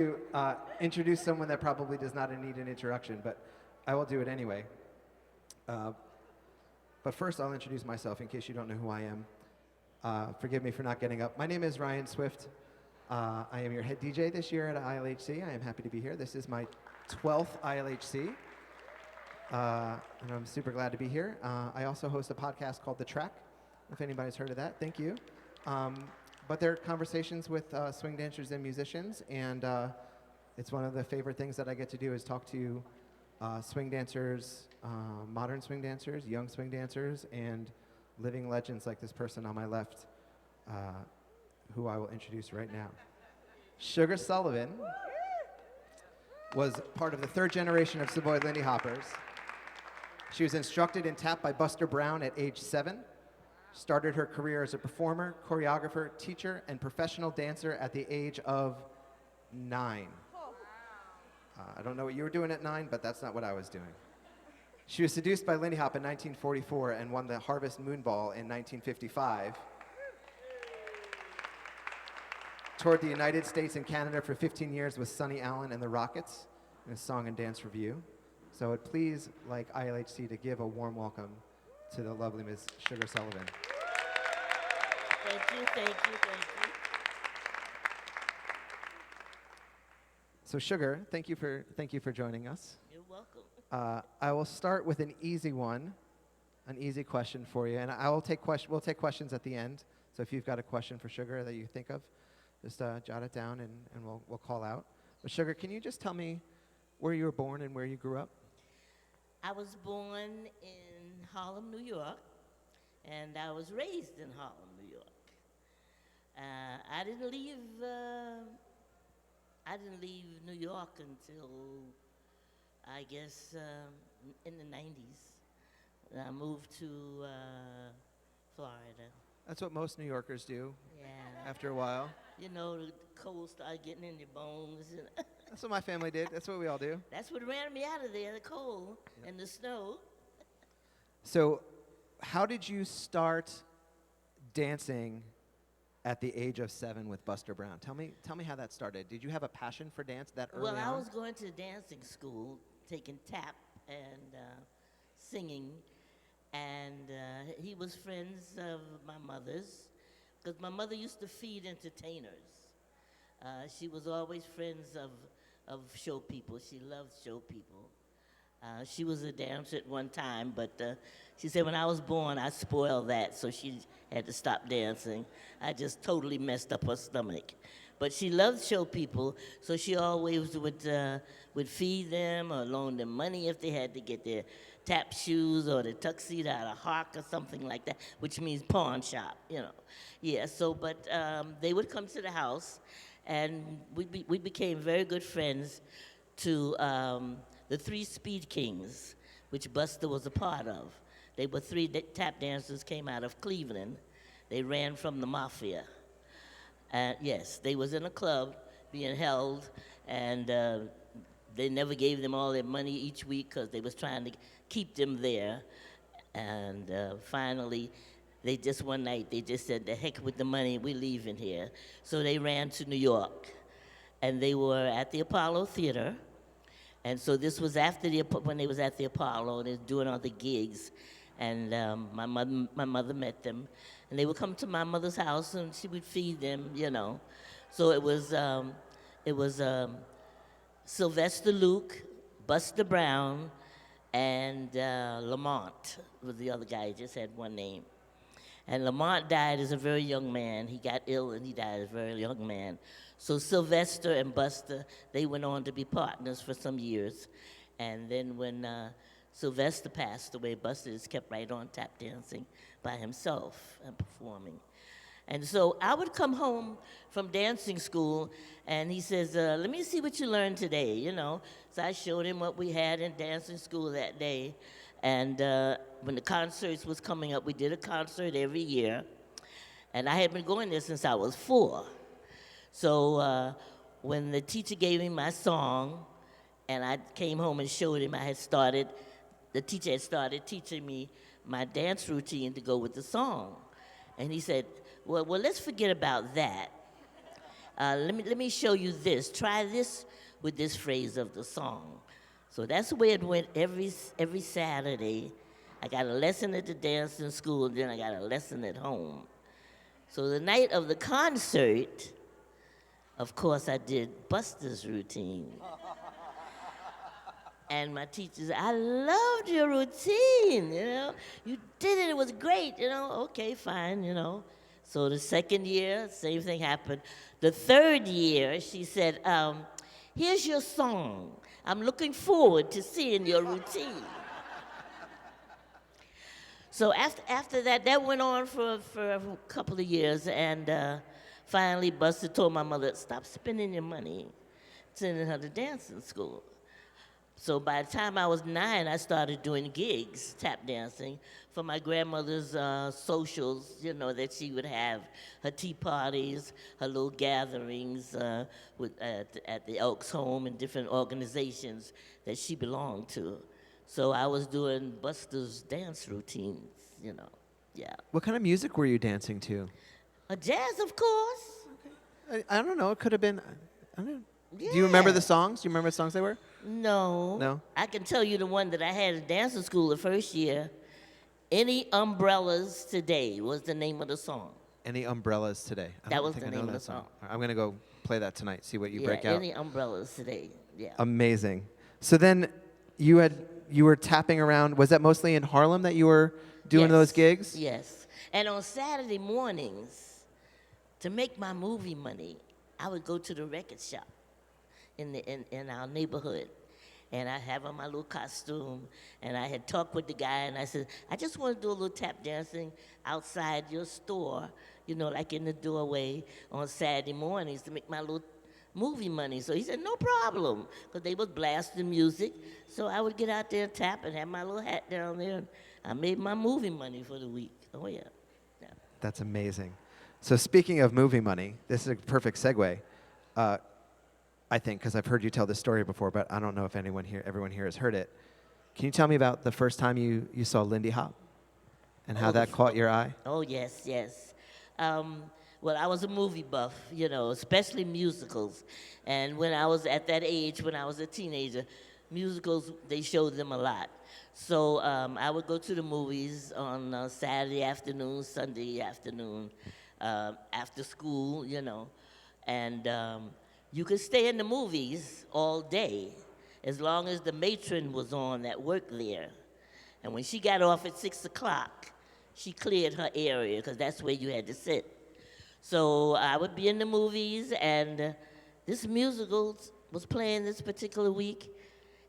to introduce someone that probably does not need an introduction, but I will do it anyway. Uh, but first, I'll introduce myself in case you don't know who I am. Forgive me for not getting up. My name is Ryan Swift. I am your head DJ this year at ILHC. I am happy to be here. This is my 12th ILHC, and I'm super glad to be here. I also host a podcast called The Track, if anybody's heard of that. Thank you. But they're conversations with swing dancers and musicians, and it's one of the favorite things that I get to do is talk to swing dancers, modern swing dancers, young swing dancers, and living legends like this person on my left, who I will introduce right now. Sugar Sullivan was part of the third generation of Savoy Lindy Hoppers. She was instructed in tap by Buster Brown at age 7. Started her career as a performer, choreographer, teacher, and professional dancer at the age of 9. I don't know what you were doing at 9, but that's not what I was doing. She was seduced by Lindy Hop in 1944 and won the Harvest Moon Ball in 1955. Toured the United States and Canada for 15 years with Sonny Allen and the Rockets in a song and dance review. So I would please like ILHC to give a warm welcome to the lovely Ms. Sugar Sullivan. Thank you, thank you, thank you. So Sugar, thank you for joining us. You're welcome. I will start with an easy one, an easy question for you, and we'll take questions at the end. So if you've got a question for Sugar that you think of, just jot it down and we'll call out. But Sugar, can you just tell me where you were born and where you grew up? I was born in Harlem, New York, and I was raised in Harlem, New York. I didn't leave New York until, I guess, in the 90s. I moved to Florida. That's what most New Yorkers do. Yeah. After a while. You know, the cold started getting in your bones. That's what my family did. That's what we all do. That's what ran me out of there, the cold and the snow. So, how did you start dancing at the age of 7 with Buster Brown? Tell me how that started. Did you have a passion for dance that early on? Well, I was going to dancing school, taking tap and singing, and he was friends of my mother's, because my mother used to feed entertainers. She was always friends of show people. She loved show people. She was a dancer at one time, but she said when I was born, I spoiled that, so she had to stop dancing. I just totally messed up her stomach. But she loved show people, so she always would feed them or loan them money if they had to get their tap shoes or the tuxedo out of Hark or something like that, which means pawn shop, you know. Yeah, so, but they would come to the house, and we became very good friends to the 3 Speed Kings, which Buster was a part of. They were 3 tap dancers, came out of Cleveland. They ran from the mafia. Yes, they was in a club being held, and they never gave them all their money each week because they was trying to keep them there. And finally, they just one night, they just said, the heck with the money, we're leaving here. So they ran to New York, and they were at the Apollo Theater. And so this was after when they was at the Apollo, they was doing all the gigs. And my mother met them. And they would come to my mother's house, and she would feed them, you know. So it was Sylvester Luke, Buster Brown, and Lamont was the other guy. He just had one name. And Lamont died as a very young man. He got ill, and he died as a very young man. So Sylvester and Buster, they went on to be partners for some years. And then when Sylvester passed away, Buster just kept right on tap dancing by himself and performing. And so I would come home from dancing school, and he says, let me see what you learned today, you know. So I showed him what we had in dancing school that day. And when the concerts was coming up, we did a concert every year. And I had been going there since I was 4. So when the teacher gave me my song, and I came home and showed him, the teacher had started teaching me my dance routine to go with the song. And he said, well, let's forget about that. let me show you this. Try this with this phrase of the song. So that's the way it went every Saturday. I got a lesson at the dancing school, and then I got a lesson at home. So the night of the concert, of course, I did Buster's routine. And my teacher said, I loved your routine, you know. You did it, it was great, you know. Okay, fine, you know. So the second year, same thing happened. The third year, she said, here's your song. I'm looking forward to seeing your routine. So after that, that went on for a couple of years, and finally Buster told my mother, stop spending your money sending her to dancing school. So by the time I was 9, I started doing gigs, tap dancing, for my grandmother's socials, you know, that she would have, her tea parties, her little gatherings at the Elks Home and different organizations that she belonged to. So I was doing Buster's dance routines, you know, yeah. What kind of music were you dancing to? Jazz, of course. I don't know. It could have been. I don't know. Yeah. Do you remember the songs? Do you remember what songs they were? No. No? I can tell you the one that I had at dancing school the first year. Any Umbrellas Today was the name of the song. Any Umbrellas Today? That was the name of the song. I'm going to go play that tonight, see what you Yeah, break out. Any Umbrellas Today, yeah. Amazing. So then you were tapping around. Was that mostly in Harlem that you were doing Yes, those gigs? Yes. And on Saturday mornings, to make my movie money, I would go to the record shop in our neighborhood. And I have on my little costume, and I had talked with the guy, and I said, I just want to do a little tap dancing outside your store, you know, like in the doorway on Saturday mornings to make my little movie money. So he said, no problem, because they was blasting music. So I would get out there and tap and have my little hat down there, and I made my movie money for the week. Oh, yeah. Yeah. That's amazing. So speaking of movie money, this is a perfect segue. I think, because I've heard you tell this story before, but I don't know if everyone here has heard it. Can you tell me about the first time you saw Lindy Hop and how that caught your eye? Oh, yes, yes. Well, I was a movie buff, you know, especially musicals. And when I was at that age, when I was a teenager, musicals, they showed them a lot. So I would go to the movies on Saturday afternoon, Sunday afternoon, after school, you know, and you could stay in the movies all day as long as the matron was on that worked there. And when she got off at 6 o'clock, she cleared her area because that's where you had to sit. So I would be in the movies, and this musical was playing this particular week,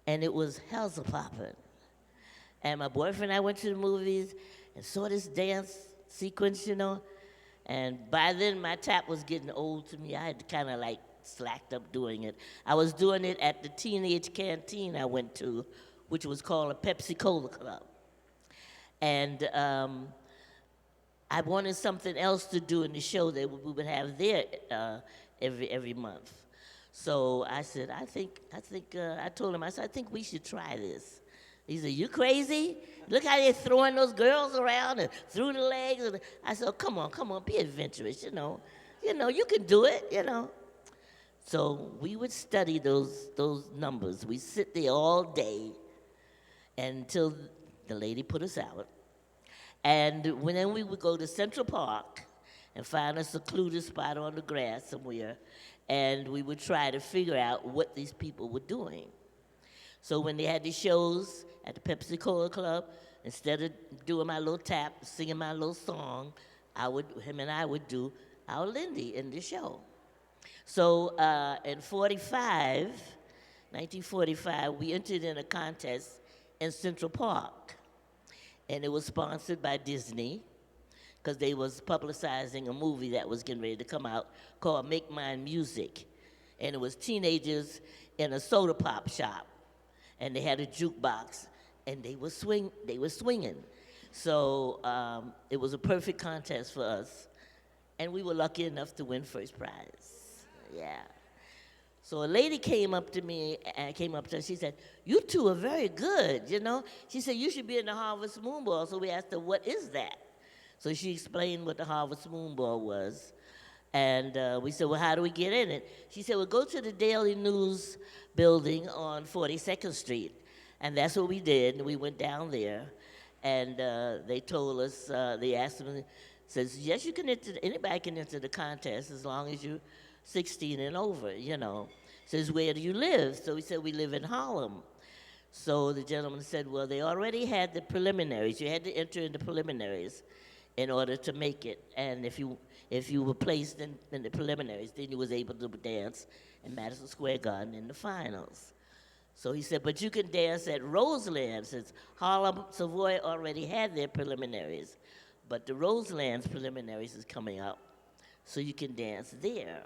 and it was Hellzapoppin'. And my boyfriend and I went to the movies and saw this dance sequence, you know, and by then my tap was getting old to me. I had to kind of like slacked up doing it. I was doing it at the teenage canteen I went to, which was called a Pepsi Cola Club. And I wanted something else to do in the show that we would have there every month. So I said, I told him, I said, I think we should try this. He said, you crazy? Look how they're throwing those girls around and through the legs. And I said, oh, come on, be adventurous, you know. You can do it, you know. So we would study those numbers. We sit there all day until the lady put us out. And then we would go to Central Park and find a secluded spot on the grass somewhere, and we would try to figure out what these people were doing. So when they had the shows at the Pepsi Cola Club, instead of doing my little tap, singing my little song, him and I would do our Lindy in the show. So in 1945, we entered in a contest in Central Park. And it was sponsored by Disney, because they was publicizing a movie that was getting ready to come out called Make Mine Music. And it was teenagers in a soda pop shop. And they had a jukebox, and they were swinging. So it was a perfect contest for us. And we were lucky enough to win first prize. Yeah. So a lady came up to me, and she said, you two are very good, you know. She said, you should be in the Harvest Moonball. So we asked her, what is that? So she explained what the Harvest Moonball was. And we said, well, how do we get in it? She said, well, go to the Daily News building on 42nd Street. And that's what we did. And we went down there. And they told us, they asked them, says, yes, you can enter, anybody can enter the contest as long as you're 16 and over, you know. Says, where do you live? So we said, we live in Harlem. So the gentleman said, well, they already had the preliminaries. You had to enter in the preliminaries in order to make it. And if you were placed in the preliminaries, then you was able to dance in Madison Square Garden in the finals. So he said, but you can dance at Roseland, since Harlem, Savoy already had their preliminaries. But the Roseland's preliminaries is coming up, so you can dance there.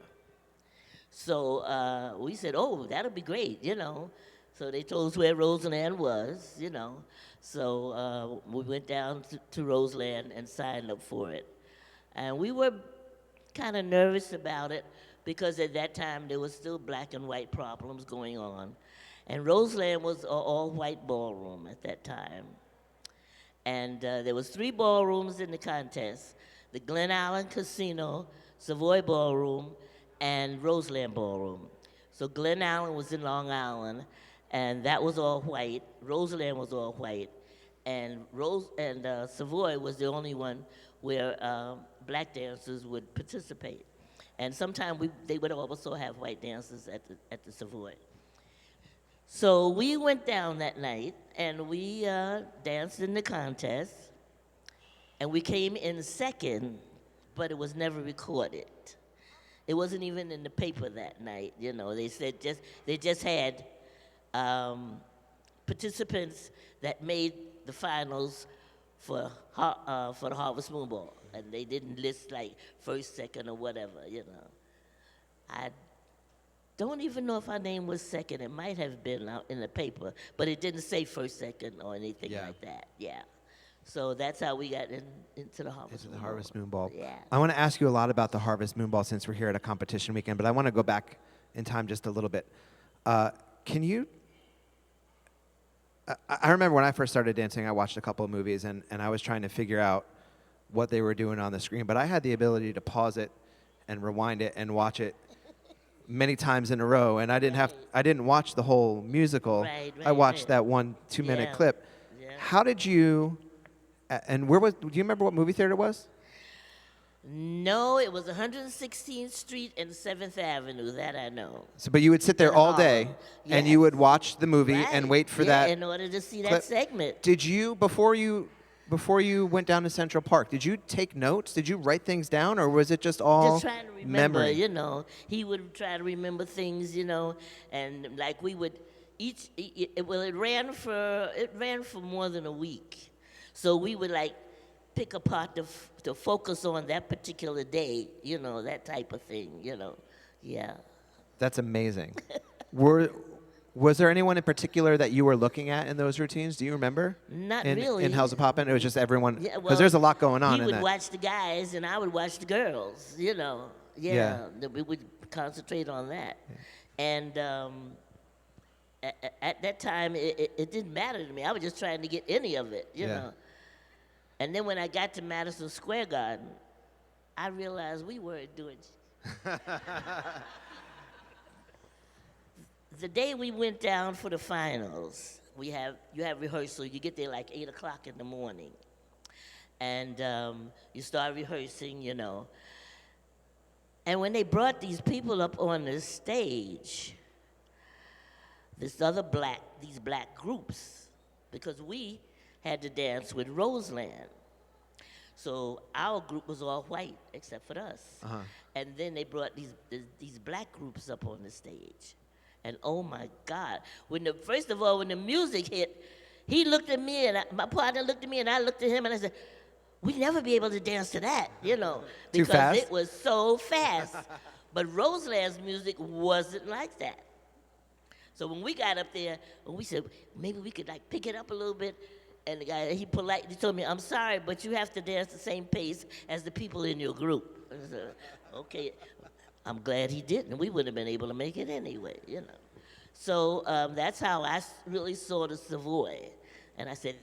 So we said, oh, that'll be great, you know. So they told us where Roseland was, you know. So we went down to Roseland and signed up for it. And we were kind of nervous about it because at that time there was still black and white problems going on. And Roseland was an all-white ballroom at that time. And there was 3 ballrooms in the contest: the Glen Allen Casino, Savoy Ballroom, and Roseland Ballroom. So Glen Allen was in Long Island, and that was all white. Roseland was all white, and Savoy was the only one where black dancers would participate. And sometimes they would also have white dancers at the Savoy. So we went down that night, and we danced in the contest, and we came in second, but it was never recorded. It wasn't even in the paper that night, you know. They said they just had participants that made the finals for the Harvest Moon Ball, and they didn't list like first, second, or whatever, you know. I don't even know if our name was second. It might have been out in the paper, but it didn't say first, second, or anything like that. Yeah. So that's how we got into the Harvest Moon Ball. Harvest Moon Ball. Yeah. I want to ask you a lot about the Harvest Moon Ball since we're here at a competition weekend, but I want to go back in time just a little bit. Can you... I remember when I first started dancing, I watched a couple of movies, and I was trying to figure out what they were doing on the screen, but I had the ability to pause it and rewind it and watch it many times in a row, and I didn't watch the whole musical. Right, I watched that 1-2 minute clip. Yeah. How did you, and do you remember what movie theater it was? No, it was 116th Street and 7th Avenue. That I know. So, but you would sit there all day, and you would watch the movie and wait for that. in order to see clip. that segment. Did you, before you went down to Central Park, did you take notes? Did you write things down, or was it just all Just trying to remember, memory? you know. He would try to remember things, you know, and like we would it ran for more than a week. So we would like pick a part to focus on that particular day, you know, that type of thing, you know. Yeah. That's amazing. Was there anyone in particular that you were looking at in those routines? Do you remember? Not in, really. In Hell's a Poppin'? It was just everyone, because well, there's a lot going on in that. He would that. watch the guys, and I would watch the girls, you know. Yeah. We would concentrate on that. Yeah. And at that time, it didn't matter to me. I was just trying to get any of it, you know. And then when I got to Madison Square Garden, I realized we weren't doing The day we went down for the finals, you have rehearsal. You get there like 8 o'clock in the morning. And you start rehearsing, you know. And when they brought these people up on the stage, these black groups, because we had to dance with Roseland. So our group was all white except for us. Uh-huh. And then they brought these black groups up on the stage. And oh my God, first of all, when the music hit, he looked at me, and my partner looked at me, and I looked at him, and I said, we'd never be able to dance to that, you know, because it was so fast. But Roseland's music wasn't like that. So when we got up there, we said, maybe we could like pick it up a little bit. And the guy, he politely told me, I'm sorry, but you have to dance the same pace as the people in your group. I said, okay. I'm glad he didn't. We wouldn't have been able to make it anyway, you know. So that's how I really saw the Savoy. And I said,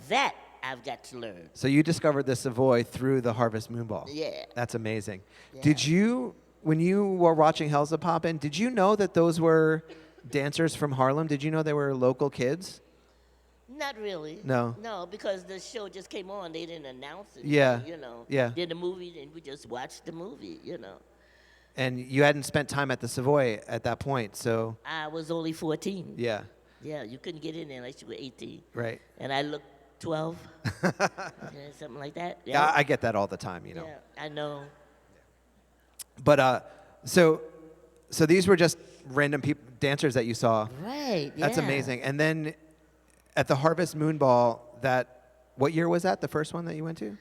that I've got to learn. So you discovered the Savoy through the Harvest Moon Ball. Yeah. That's amazing. Yeah. Did you, when you were watching Hell's a Poppin', did you know that those were dancers from Harlem? Did you know they were local kids? Not really. No. No, because the show just came on. They didn't announce it. Yeah. You know. Yeah. Did the movie, and we just watched the movie, you know. And you hadn't spent time at the Savoy at that point, so. I was only 14. Yeah. Yeah, you couldn't get in there unless you were 18. Right. And I looked 12. Something like that. Yeah, I get that all the time, you know. Yeah, I know. But so these were just random dancers that you saw. Right, That's amazing. And then at the Harvest Moon Ball, what year was that? The first one that you went to?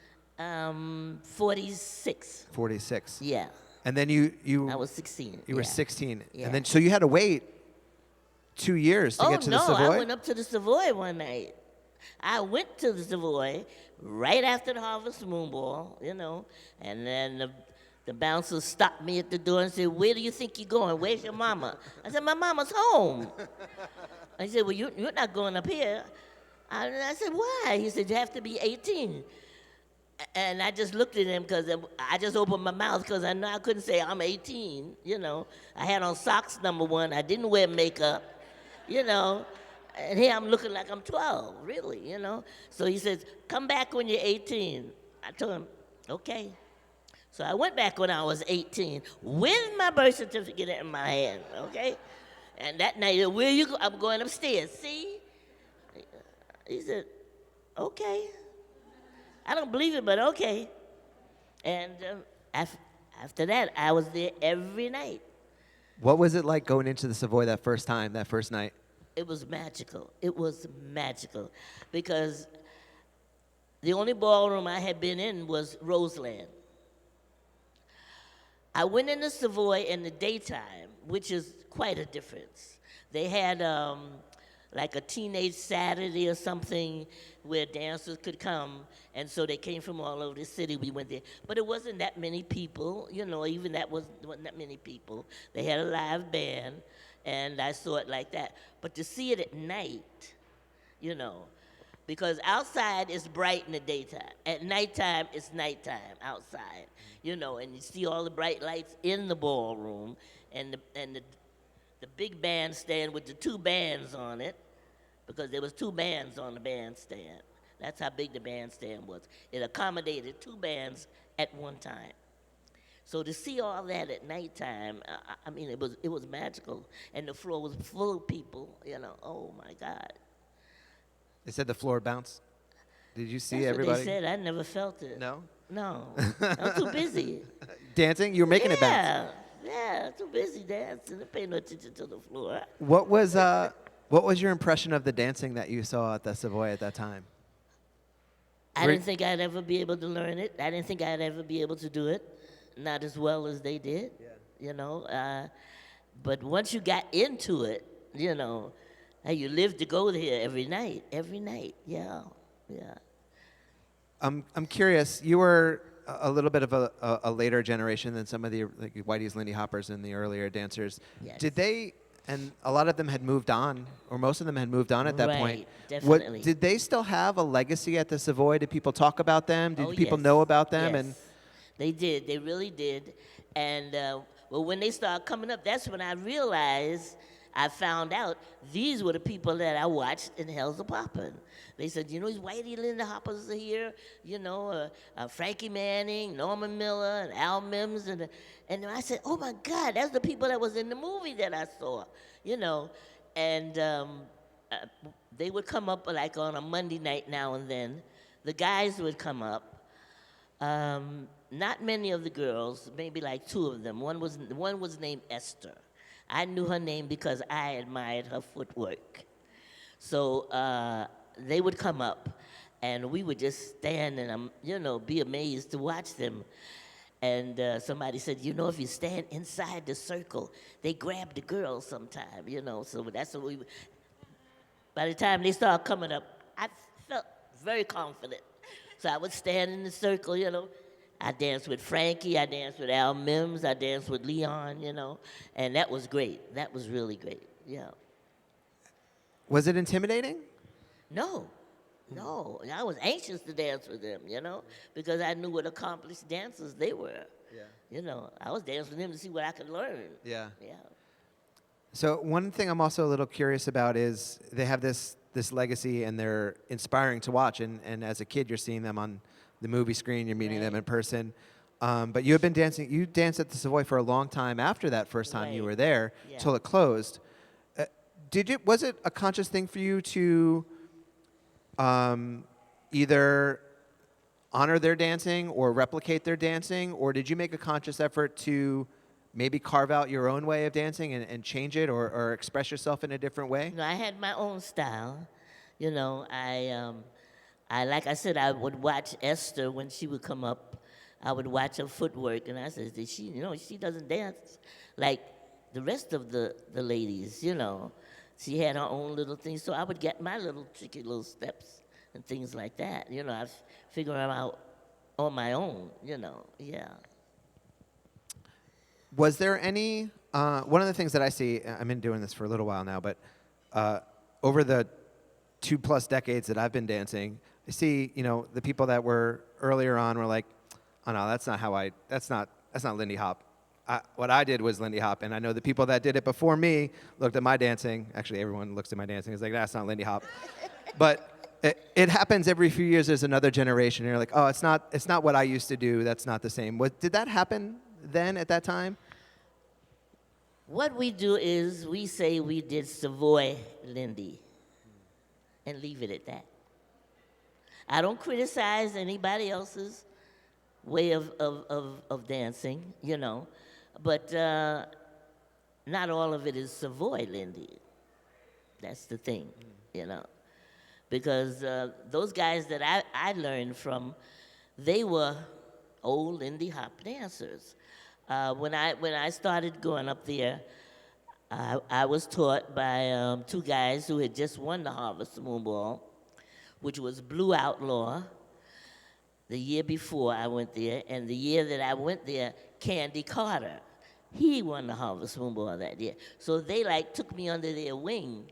46. 46. Yeah. And then you I was 16. You were 16. Yeah. And then so you had to wait 2 years to get to the Savoy? Oh, no, I went up to the Savoy one night. I went to the Savoy right after the Harvest Moon Ball, you know, and then the bouncer stopped me at the door and said, "Where do you think you're going? Where's your mama?" I said, "My mama's home." I said, "Well, you're not going up here." I said, "Why?" He said, "You have to be 18." And I just looked at him because I just opened my mouth because I know I couldn't say I'm 18, you know. I had on socks, number one. I didn't wear makeup, you know. And here I'm looking like I'm 12, really, you know. So he says, "Come back when you're 18. I told him, "Okay." So I went back when I was 18 with my birth certificate in my hand, okay? And that night, "Where you go?" "I'm going upstairs." "See?" He said, "Okay." I don't believe it, but okay. And after that, I was there every night. What was it like going into the Savoy that first night? It was magical. It was magical because the only ballroom I had been in was Roseland. I went in the Savoy in the daytime, which is quite a difference. They had like a teenage Saturday or something where dancers could come, and so they came from all over the city. We went there, but it wasn't that many people, you know. Even that wasn't that many people. They had a live band, and I saw it like that. But to see it at night, you know, because outside it's bright in the daytime. At nighttime, it's nighttime outside, you know, and you see all the bright lights in the ballroom, and the big bandstand with the two bands on it, because there was two bands on the bandstand. That's how big the bandstand was. It accommodated two bands at one time. So to see all that at nighttime, I mean, it was magical, and the floor was full of people. You know, oh my God. They said the floor bounced. Did you see That's everybody? what they said. I never felt it. No? No, I'm too busy. Dancing? You were making it bounce. Yeah, too busy dancing. I pay no attention to the floor. What was your impression of the dancing that you saw at the Savoy at that time? I didn't think I'd ever be able to learn it. I didn't think I'd ever be able to do it, not as well as they did, you know. But once you got into it, you know, you lived to go there every night, yeah. I'm curious. You were a little bit of a later generation than some of the like Whitey's, Lindy Hoppers, and the earlier dancers. Yes. Did they? And a lot of them had moved on, or most of them had moved on at that point. Right, definitely. Did they still have a legacy at the Savoy? Did people talk about them? Did people yes. know about them? Yes. And They did. They really did. And well, when they started coming up, that's when I realized, I found out these were the people that I watched in Hell's a Poppin'. They said, you know, these Whitey Lindy Hoppers are here, you know, Frankie Manning, Norman Miller, and Al Mims, and I said, oh my God, that's the people that was in the movie that I saw, you know. And they would come up like on a Monday night now and then. The guys would come up. Not many of the girls, maybe like two of them. One was named Esther. I knew her name because I admired her footwork. So they would come up, and we would just stand and, you know, be amazed to watch them. And somebody said, you know, if you stand inside the circle, they grab the girls sometime, you know. So that's what we would. By the time they started coming up, I felt very confident. So I would stand in the circle, you know. I danced with Frankie, I danced with Al Mims, I danced with Leon, you know. And that was great. That was really great, yeah. Was it intimidating? No, No, I was anxious to dance with them, because I knew what accomplished dancers they were. Yeah. I was dancing with them to see what I could learn. Yeah. Yeah. So one thing I'm also a little curious about is they have this legacy and they're inspiring to watch. And as a kid, you're seeing them on the movie screen, you're meeting them in person. But you have been dancing. You danced at the Savoy for a long time after that first time you Right. were there Yeah. till it closed. Was it a conscious thing for you to either honor their dancing or replicate their dancing, or did you make a conscious effort to maybe carve out your own way of dancing and change it or express yourself in a different way? I had my own style. I like I said, I would watch Esther when she would come up. I would watch her footwork, and I said, she doesn't dance like the rest of the ladies. She had her own little things, so I would get my little tricky little steps and things like that. I figure them out on my own. Yeah. Was there any, one of the things that I see, I've been doing this for a little while now, but over the 2+ decades that I've been dancing, I see, the people that were earlier on were like, oh no, that's not Lindy Hop. What I did was Lindy Hop, and I know the people that did it before me looked at my dancing. Actually, everyone looks at my dancing. It's like, that's not Lindy Hop. But it happens every few years. There's another generation. And you're like, oh, it's not what I used to do. That's not the same. Did that happen then at that time? What we do is we say we did Savoy Lindy and leave it at that. I don't criticize anybody else's way of dancing, but not all of it is Savoy Lindy. That's the thing, because those guys that I learned from, they were old Lindy Hop dancers. When I started going up there, I was taught by 2 guys who had just won the Harvest Moon Ball, which was Blue Outlaw, the year before I went there, and the year that I went there, Candy Carter. He won the Harvest Moon Ball that year. So they took me under their wing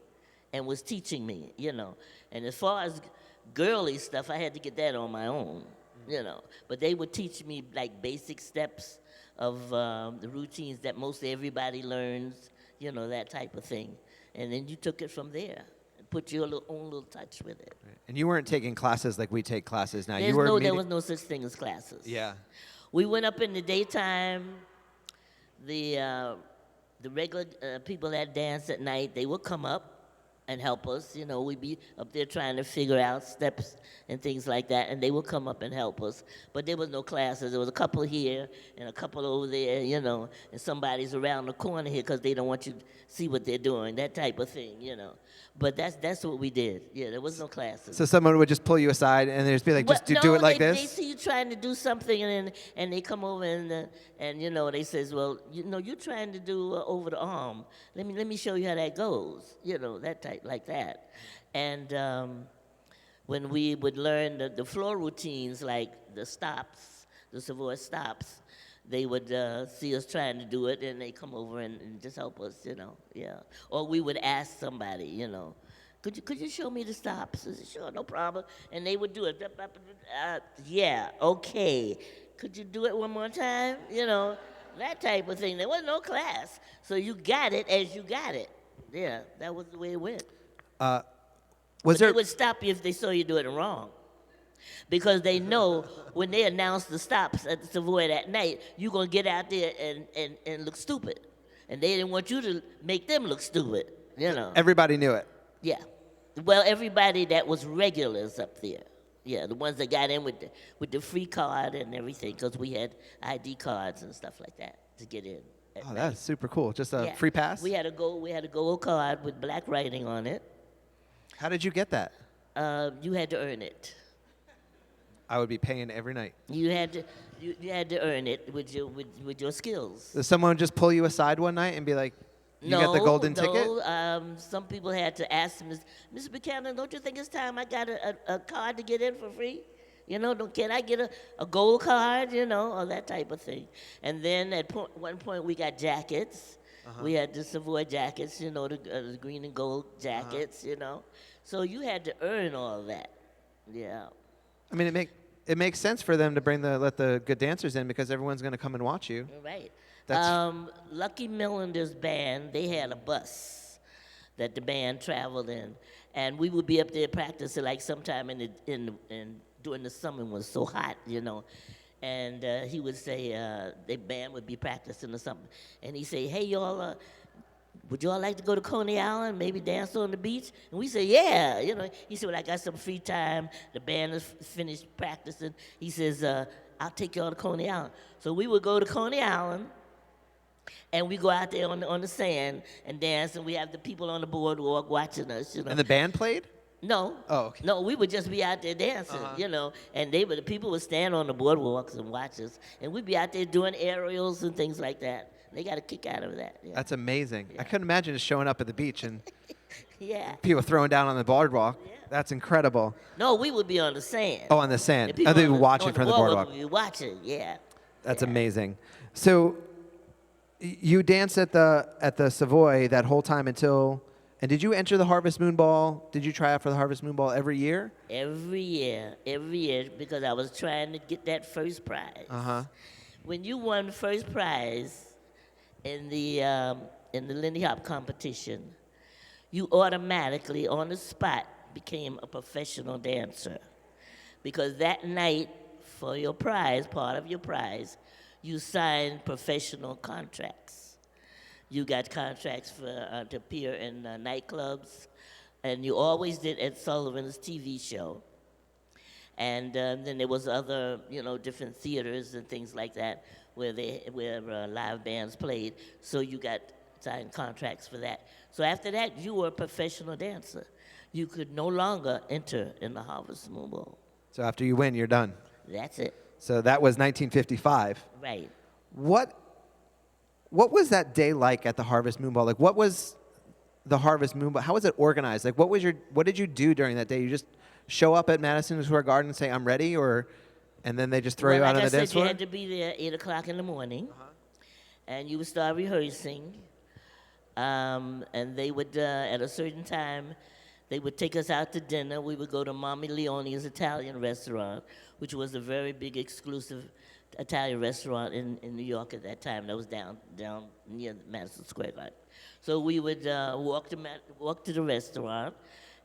and was teaching me, And as far as girly stuff, I had to get that on my own, But they would teach me basic steps of the routines that most everybody learns, that type of thing. And then you took it from there. Put your own little touch with it. Right. And you weren't taking classes like we take classes now. There was no such thing as classes. Yeah. We went up in the daytime. The regular people that dance at night, they would come up and help us. We'd be up there trying to figure out steps and things like that, and they would come up and help us. But there was no classes. There was a couple here and a couple over there, and somebody's around the corner here because they don't want you to see what they're doing, that type of thing, But that's what we did. Yeah, there was no classes. So someone would just pull you aside and they'd be like, do it like this? They see you trying to do something, and they come over and they says, well, you're trying to do over the arm. Let me show you how that goes. That type like that. And when we would learn the floor routines, like the stops, the Savoy stops, they would see us trying to do it, and they come over and just help us, yeah. Or we would ask somebody, could you show me the stops? I said, sure, no problem. And they would do it. Yeah, okay. Could you do it one more time? That type of thing. There was no class. So you got it as you got it. Yeah, that was the way it went. They would stop you if they saw you doing it wrong. Because they know when they announce the stops at the Savoy that night, you're going to get out there and look stupid. And they didn't want you to make them look stupid, Everybody knew it. Yeah. Well, everybody that was regulars up there. Yeah, the ones that got in with the free card and everything, because we had ID cards and stuff like that to get in. Oh, that's super cool. Just a free pass? We had a gold card with black writing on it. How did you get that? You had to earn it. I would be paying every night. You had to earn it with your skills. Does someone just pull you aside one night and be like, you got the golden ticket? Some people had to ask them, Mr. Buchanan, don't you think it's time I got a card to get in for free? Can I get a gold card, or that type of thing. And then at one point we got jackets. Uh-huh. We had the Savoy jackets, the green and gold jackets, So you had to earn all that. Yeah. I mean, it makes sense for them to let the good dancers in because everyone's going to come and watch you. Right. That's Lucky Millender's band, they had a bus that the band traveled in, and we would be up there practicing like sometime in during the summer when it was so hot, and he would say the band would be practicing or something, and he say, "Hey y'all, would y'all like to go to Coney Island, maybe dance on the beach?" And we say, "Yeah." He said, "Well, I got some free time. The band is finished practicing." He says, "I'll take y'all to Coney Island." So we would go to Coney Island, and we go out there on the sand and dance, and we have the people on the boardwalk watching us. And the band played? No. Oh, okay. No, we would just be out there dancing, and the people would stand on the boardwalks and watch us, and we'd be out there doing aerials and things like that. They got a kick out of that. Yeah. That's amazing. I couldn't imagine just showing up at the beach and Yeah. people throwing down on the boardwalk. Yeah. That's incredible. No, we would be on the sand. Oh, on the sand. And people Oh, they on would the- watch on it from the boardwalk boardwalk. would be watching, yeah. That's Yeah. amazing. So you danced at the Savoy that whole time and did you enter the Harvest Moon Ball? Did you try out for the Harvest Moon Ball every year? Every year, because I was trying to get that first prize. Uh-huh. When you won first prize in the Lindy Hop competition, you automatically, on the spot, became a professional dancer. Because that night, for your prize, part of your prize, you signed professional contracts. You got contracts to appear in nightclubs, and you always did at Sullivan's TV show. And then there was other, different theaters and things like that where live bands played. So you got signed contracts for that. So after that, you were a professional dancer. You could no longer enter in the Harvest Moon Bowl. So after you win, you're done. That's it. So that was 1955. Right. What was that day like at the Harvest Moon Ball? Like, what was the Harvest Moon Ball? How was it organized? Like, what did you do during that day? You just show up at Madison Square Garden and say, "I'm ready," and then they just throw you out on the dance floor? You had to be there at 8 o'clock in the morning, and you would start rehearsing, and they would, at a certain time, they would take us out to dinner. We would go to Mommy Leone's Italian restaurant, which was a very big, exclusive Italian restaurant in New York at that time. That was down near Madison Square Garden. So we would walk to the restaurant,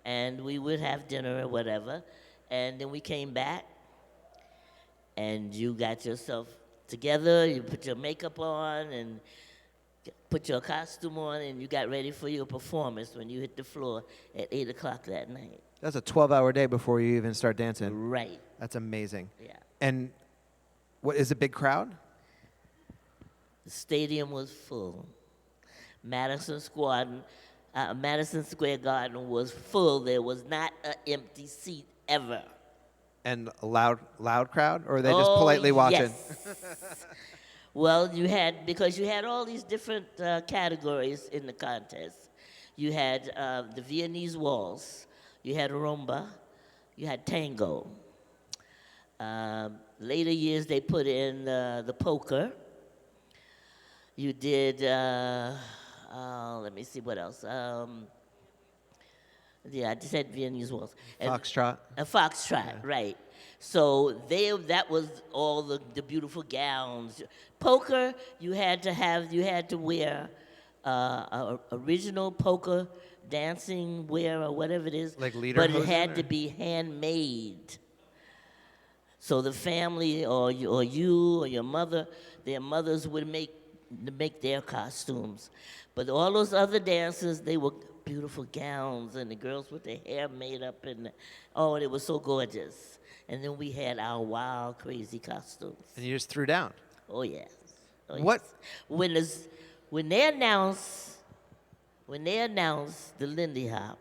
and we would have dinner or whatever, and then we came back, and you got yourself together, you put your makeup on, and put your costume on, and you got ready for your performance when you hit the floor at 8 o'clock that night. That's a 12-hour day before you even start dancing. Right. That's amazing. Yeah. And what is a big crowd? The stadium was full. Madison Square Garden was full. There was not an empty seat ever. And a loud crowd? Or are they just politely watching? Yes. Well, because you had all these different categories in the contest. You had the Viennese waltz, you had rumba, you had tango. Later years, they put in the poker. You did, let me see what else. I just said Viennese waltz. Foxtrot? A foxtrot, yeah. Right. So that was all the beautiful gowns. Poker, you had to wear original poker dancing wear or whatever it is. Like lederhosen? But it had to be handmade. So the family or you or your mother, their mothers would make their costumes. But all those other dances, they were beautiful gowns, and the girls with their hair made up, and it was so gorgeous. And then we had our wild, crazy costumes. And you just threw down? Oh, yes. What? Yes. When they announced the Lindy Hop,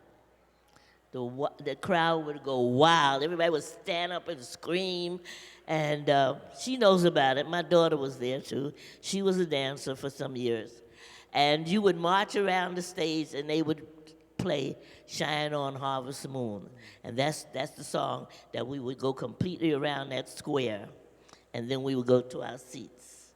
the crowd would go wild. Everybody would stand up and scream. And she knows about it. My daughter was there, too. She was a dancer for some years. And you would march around the stage, and they would play Shine On Harvest Moon. And that's the song that we would go completely around that square. And then we would go to our seats.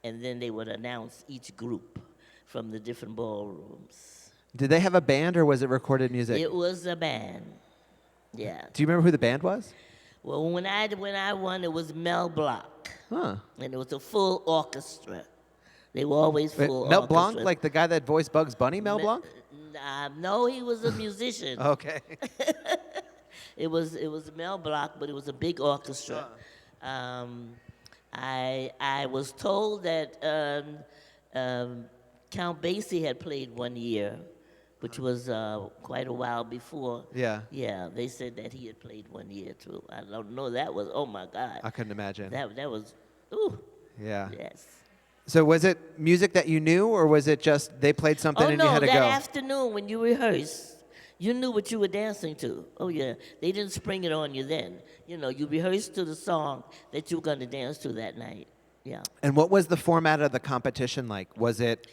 And then they would announce each group from the different ballrooms. Did they have a band, or was it recorded music? It was a band. Yeah. Do you remember who the band was? Well, when I won, it was Mel Block, Huh. and it was a full orchestra. They were always Wait, full Mel orchestra. Blanc, like the guy that voiced Bugs Bunny, Mel Blanc? No, he was a musician. Okay. It was Mel Block, but it was a big orchestra. I was told that Count Basie had played one year, which was quite a while before. Yeah. Yeah, they said that he had played one year too. I don't know. That was, oh my God. I couldn't imagine. That was, ooh. Yeah. Yes. So was it music that you knew, or was it just they played something Oh and no, you had to that go? afternoon when you rehearsed, you knew what you were dancing to. Oh yeah, they didn't spring it on you then. You know, you rehearsed to the song that you were going to dance to that night. Yeah. And what was the format of the competition like? Was it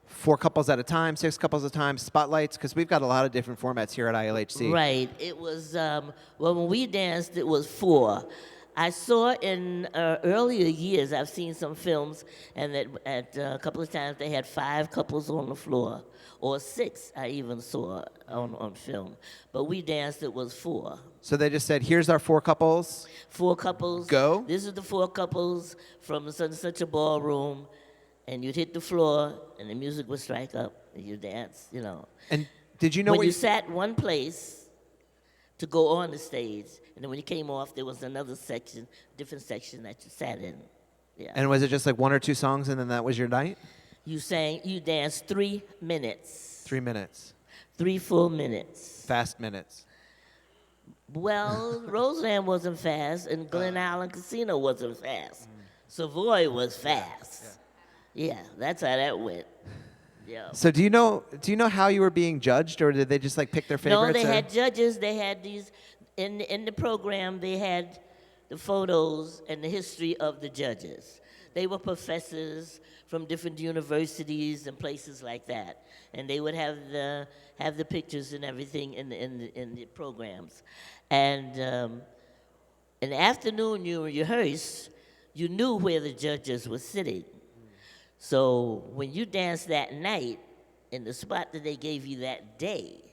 4 couples at a time, 6 couples at a time, spotlights? Because we've got a lot of different formats here at ILHC. Right. It was, well, when we danced, it was 4. I saw in earlier years, I've seen some films, and that at a couple of times they had 5 couples on the floor, or 6 I even saw on film. But we danced, it was 4. So they just said, here's our 4 couples. 4 couples. Go. This is the 4 couples from such and such a ballroom, and you'd hit the floor, and the music would strike up, and you dance, you know. And did you know when what you sat one place to go on the stage, and then when you came off, there was another section, different section that you sat in. Yeah. And was it just like 1 or 2 songs and then that was your night? You danced 3 minutes. 3 minutes. 3 full minutes. Fast minutes. Well, Roseland wasn't fast, and Glen Allen Casino wasn't fast. Savoy was fast. Yeah, that's how that went. Yeah. So do you know how you were being judged, or did they just like pick their favorites? No, they or? had judges. They had these in the program. They had the photos and the history of the judges. They were professors from different universities and places like that, and they would have the pictures and everything in the programs. And in the afternoon, you rehearsed. You knew where the judges were sitting. So when you danced that night in the spot that they gave you that day,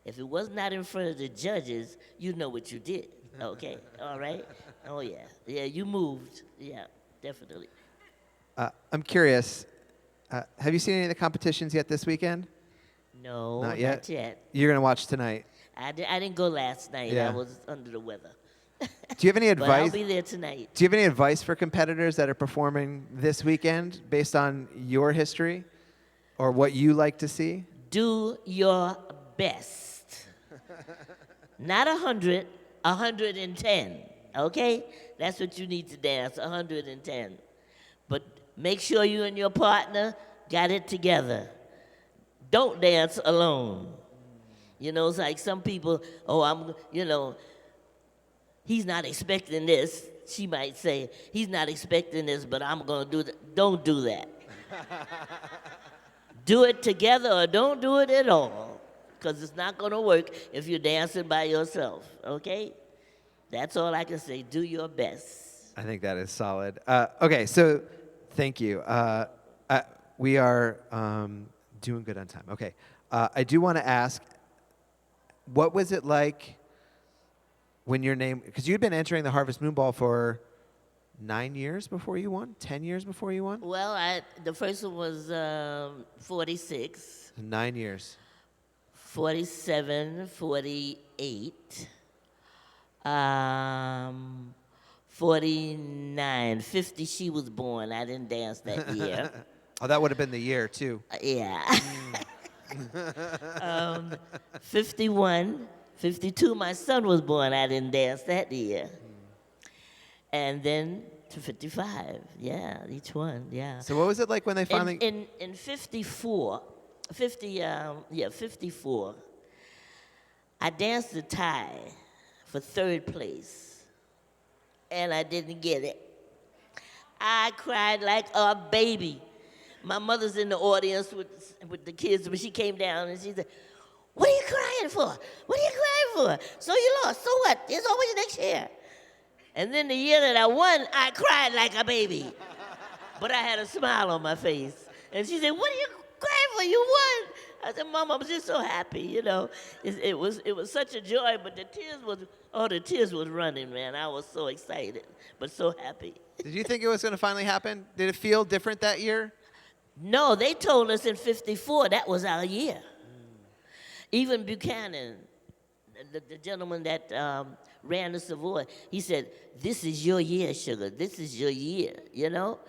if it was not in front of the judges, you know what you did. Okay, all right? Oh yeah, yeah, you moved. Yeah, definitely. I'm curious. Have you seen any of the competitions yet this weekend? No, Not yet. Not yet. You're gonna watch tonight. I didn't go last night. Yeah. I was under the weather. Do you have any But I'll advice? be there tonight. Do you have any advice for competitors that are performing this weekend based on your history or what you like to see? Do your best. Not 100, 110. Okay? That's what you need to dance, 110. But make sure you and your partner got it together. Don't dance alone. You know, it's like some people, he's not expecting this. She might say, he's not expecting this, but I'm going to do that. Don't do that. Do it together or don't do it at all, because it's not going to work if you're dancing by yourself, okay? That's all I can say. Do your best. I think that is solid. Okay, so thank you. We are doing good on time. Okay. I do want to ask, what was it like when your name, because you'd been entering the Harvest Moon Ball for 9 years before you won? 10 years before you won? Well, the first one was 46. 9 years. 47, 48, 49, 50, she was born. I didn't dance that year. Oh, that would have been the year, too. Yeah. 51, 52, my son was born. I didn't dance that year. And then to 55, yeah, each one, yeah. So what was it like when they finally... In 54, 54, I danced the tie for 3rd place, and I didn't get it. I cried like a baby. My mother's in the audience with the kids, but she came down and she said, "What are you crying for? What are you crying for? So you lost, so what? There's always next year." And then the year that I won, I cried like a baby. But I had a smile on my face. And she said, "What are you crying for? You won." I said, Mom, I'm just so happy, you know. It was such a joy, but the tears was running, man. I was so excited, but so happy. Did you think it was going to finally happen? Did it feel different that year? No, they told us in '54 that was our year. Even Buchanan, the gentleman that ran the Savoy, he said, "This is your year, sugar. This is your year," you know,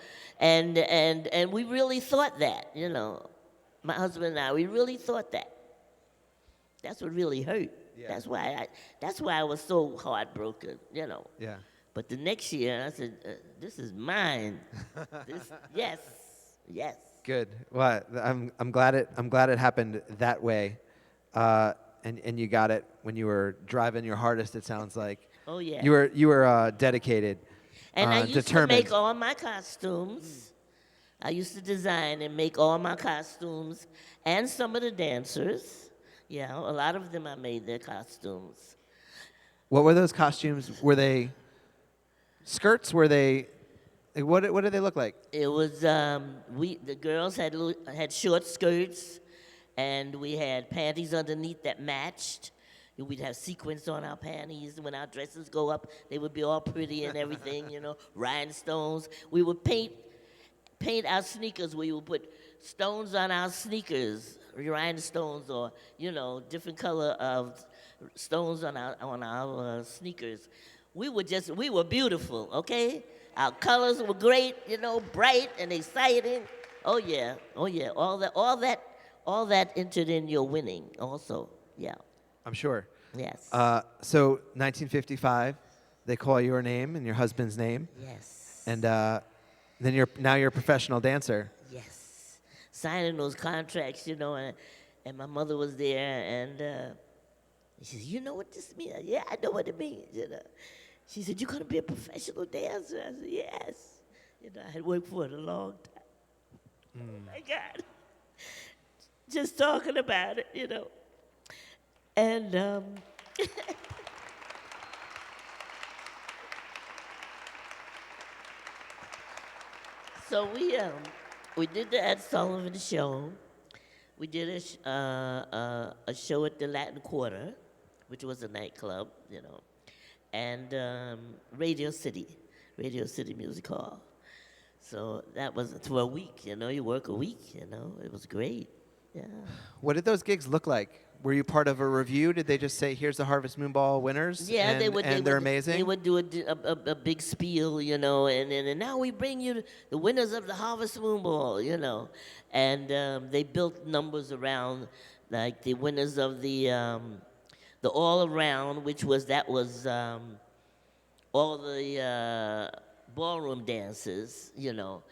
and we really thought that, you know, my husband and I, we really thought that. That's what really hurt. Yeah. That's why I was so heartbroken, you know. Yeah. But the next year, I said, "This is mine." Yes, yes. Good. Well, I'm glad it happened that way, and you got it when you were driving your hardest. It sounds like. Oh yeah. You were dedicated. And I used determined. to make all my costumes. I used to design and make all my costumes and some of the dancers. Yeah, a lot of them I made their costumes. What were those costumes? Were they skirts? Were they? What did they look like? It was the girls had short skirts, and we had panties underneath that matched. We'd have sequins on our panties. When our dresses go up, they would be all pretty and everything, you know, rhinestones. We would paint our sneakers. We would put stones on our sneakers, rhinestones, or, you know, different color of stones on our sneakers. We were beautiful, okay? Our colors were great, you know, bright and exciting. Oh yeah. All that entered in your winning also. Yeah. I'm sure. Yes. So 1955, they call your name and your husband's name. Yes. And then you're a professional dancer. Yes. Signing those contracts, you know, and my mother was there, and she said, "You know what this means?" "Yeah, I know what it means." You know. She said, "You're gonna be a professional dancer?" I said, "Yes." You know, I had worked for it a long time. Oh my God. Just talking about it, you know. And so we did the Ed Sullivan show. We did a show at the Latin Quarter, which was a nightclub, you know, and Radio City Music Hall. So that was for a week, you know. You work a week, you know. It was great. Yeah. What did those gigs look like? Were you part of a review? Did they just say, "Here's the Harvest Moon Ball winners"? Yeah, and, they would. And they're amazing. They would do a big spiel, you know, and now we bring you the winners of the Harvest Moon Ball, you know, and they built numbers around like the winners of the All Around, which was all the ballroom dances, you know,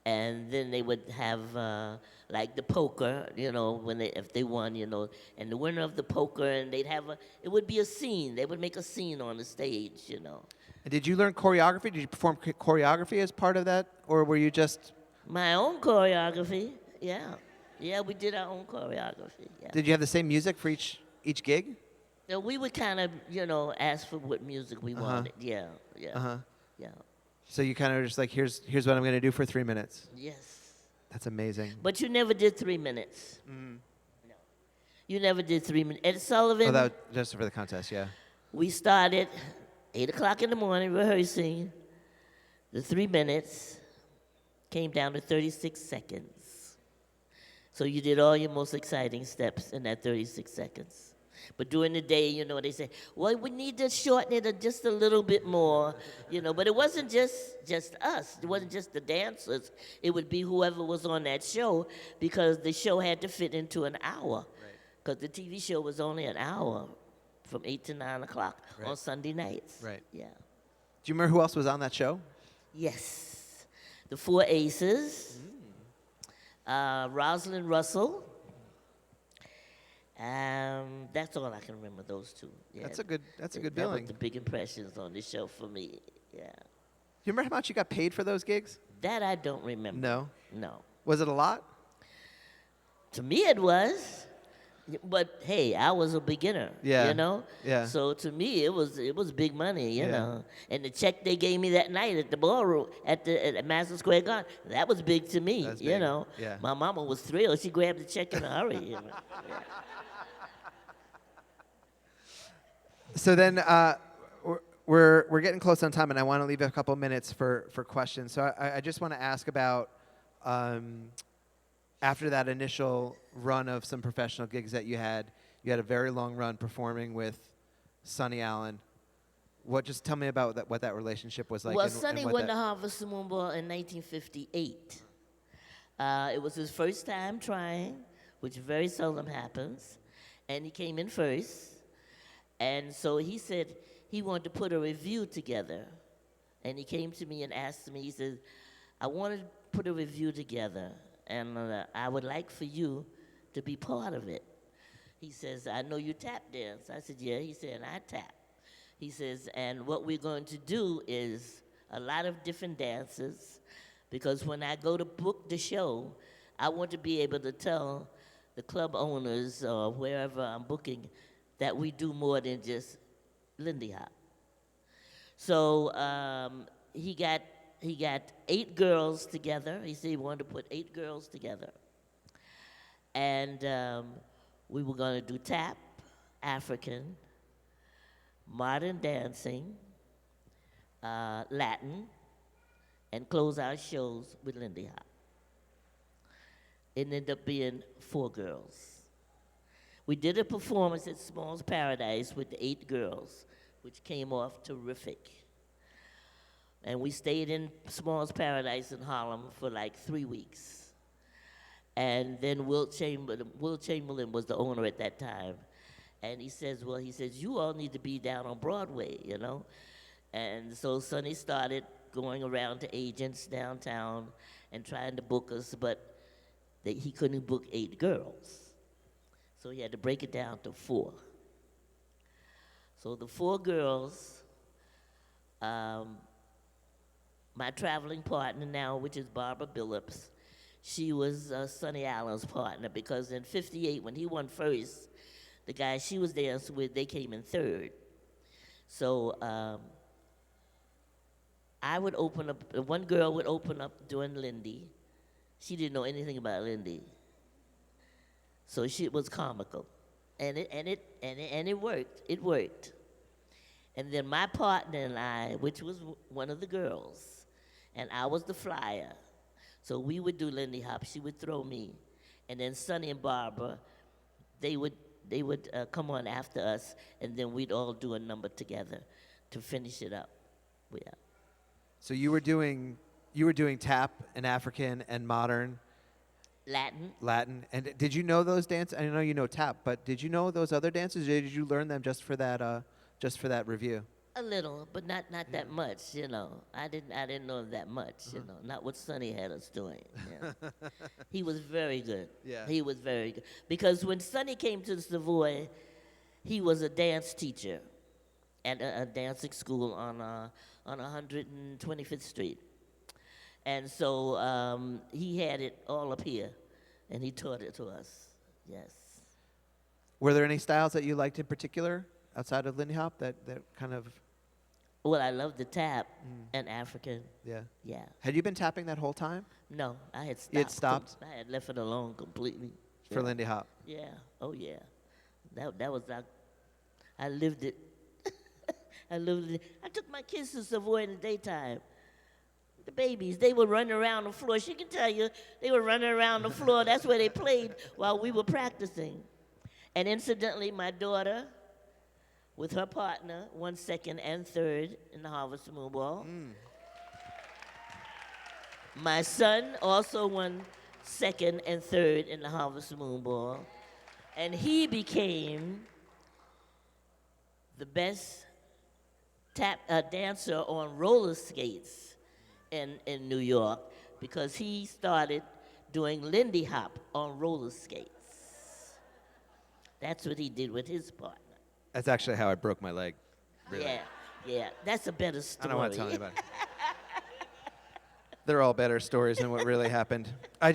and then they would have like the poker, you know, if they won, you know, and the winner of the poker, and it would be a scene. They would make a scene on the stage, you know. And did you learn choreography? Did you perform choreography as part of that, or were you just? My own choreography, yeah. Yeah, we did our own choreography, yeah. Did you have the same music for each gig? So we would kind of, you know, ask for what music we wanted, yeah. Yeah. So you kind of just like, here's what I'm going to do for 3 minutes. Yes. That's amazing. But you never did 3 minutes. No. You never did 3 minutes. Ed Sullivan. Oh, that was just for the contest, yeah. We started 8 o'clock in the morning rehearsing. The 3 minutes came down to 36 seconds. So you did all your most exciting steps in that 36 seconds. But during the day, you know, they say, well, we need to shorten it just a little bit more, you know. But it wasn't just us. It wasn't just the dancers. It would be whoever was on that show, because the show had to fit into an hour. Because the TV show was only an hour from 8 to 9 o'clock on Sunday nights. Right. Yeah. Do you remember who else was on that show? Yes. The Four Aces, Rosalind Russell. That's all I can remember, those two. Yeah. That's a good That billing. was the big impressions on the show for me, yeah. Do you remember how much you got paid for those gigs? That I don't remember. No. No. Was it a lot? To me it was. But hey, I was a beginner. Yeah, You know. yeah. So to me, it was big money. You Yeah. know. And the check they gave me that night at the ballroom at Madison Square Garden, that was big to me. That's You big, know. yeah. My mama was thrilled. She grabbed the check in a hurry. You know. So then we're getting close on time, and I want to leave a couple minutes for questions. So I just want to ask about after that initial run of some professional gigs that you had a very long run performing with Sonny Allen. Just tell me about what that relationship was like. Well, and Sonny what won that- the Harvest Moon Ball in 1958. It was his first time trying, which very seldom happens, and he came in first. And so he said he wanted to put a review together. And he came to me and asked me, he said, I want to put a review together, and I would like for you to be part of it. He says, I know you tap dance. I said, yeah. He said, and I tap. He says, and what we're going to do is a lot of different dances, because when I go to book the show, I want to be able to tell the club owners or wherever I'm booking that we do more than just Lindy Hop. So he got 8 girls together. He said he wanted to put 8 girls together. And we were going to do tap, African, modern dancing, Latin, and close our shows with Lindy Hop. It ended up being 4 girls. We did a performance at Small's Paradise with the 8 girls, which came off terrific. And we stayed in Small's Paradise in Harlem for like 3 weeks. And then Will Chamberlain was the owner at that time. And he says, you all need to be down on Broadway, you know? And so Sonny started going around to agents downtown and trying to book us, but he couldn't book 8 girls. So he had to break it down to 4. So the 4 girls, my traveling partner now, which is Barbara Billups, she was Sonny Allen's partner, because in '58, when he won first, the guy she was dancing with, they came in 3rd. So I would open up, one girl would open up doing Lindy. She didn't know anything about Lindy. So it was comical, and it worked. It worked. And then my partner and I, which was one of the girls, and I was the flyer. So we would do Lindy Hop. She would throw me, and then Sonny and Barbara, they would come on after us, and then we'd all do a number together to finish it up. Yeah. So you were doing tap and African and modern. Latin. And did you know those dances? I know you know tap, but did you know those other dances? Or did you learn them just for that review? A little, but not that much, you know. I didn't know that much, you know. Not what Sonny had us doing. Yeah. He was very good. Yeah. He was very good. Because when Sonny came to the Savoy, he was a dance teacher at a dancing school on 125th Street. And so he had it all up here, and he taught it to us. Yes. Were there any styles that you liked in particular outside of Lindy Hop that kind of? Well, I love the tap and African. Yeah. Yeah. Had you been tapping that whole time No, I had stopped. You had stopped? I had left it alone completely. for Yeah. Lindy Hop? Yeah. Oh yeah. That was I lived it. I lived it. I took my kids to Savoy in the daytime. The babies, they were running around the floor. She can tell you, they were running around the floor. That's where they played while we were practicing. And incidentally, my daughter, with her partner, won 2nd and 3rd in the Harvest Moon Ball. My son also won 2nd and 3rd in the Harvest Moon Ball. And he became the best dancer on roller skates in New York, because he started doing Lindy Hop on roller skates. That's what he did with his partner. That's actually how I broke my leg. Really. Yeah. That's a better story. I don't want to tell anybody. They're all better stories than what really happened. I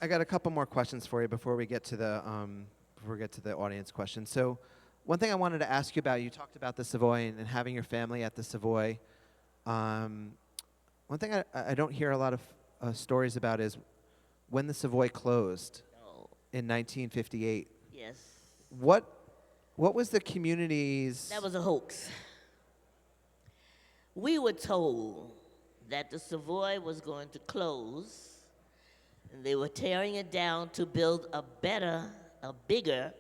I got a couple more questions for you before we get to the audience questions. So, one thing I wanted to ask you about, you talked about the Savoy and having your family at the Savoy. One thing I don't hear a lot of stories about is when the Savoy closed Oh, in 1958. yes. What was the community's? That was a hoax. We were told that the Savoy was going to close, and they were tearing it down to build a bigger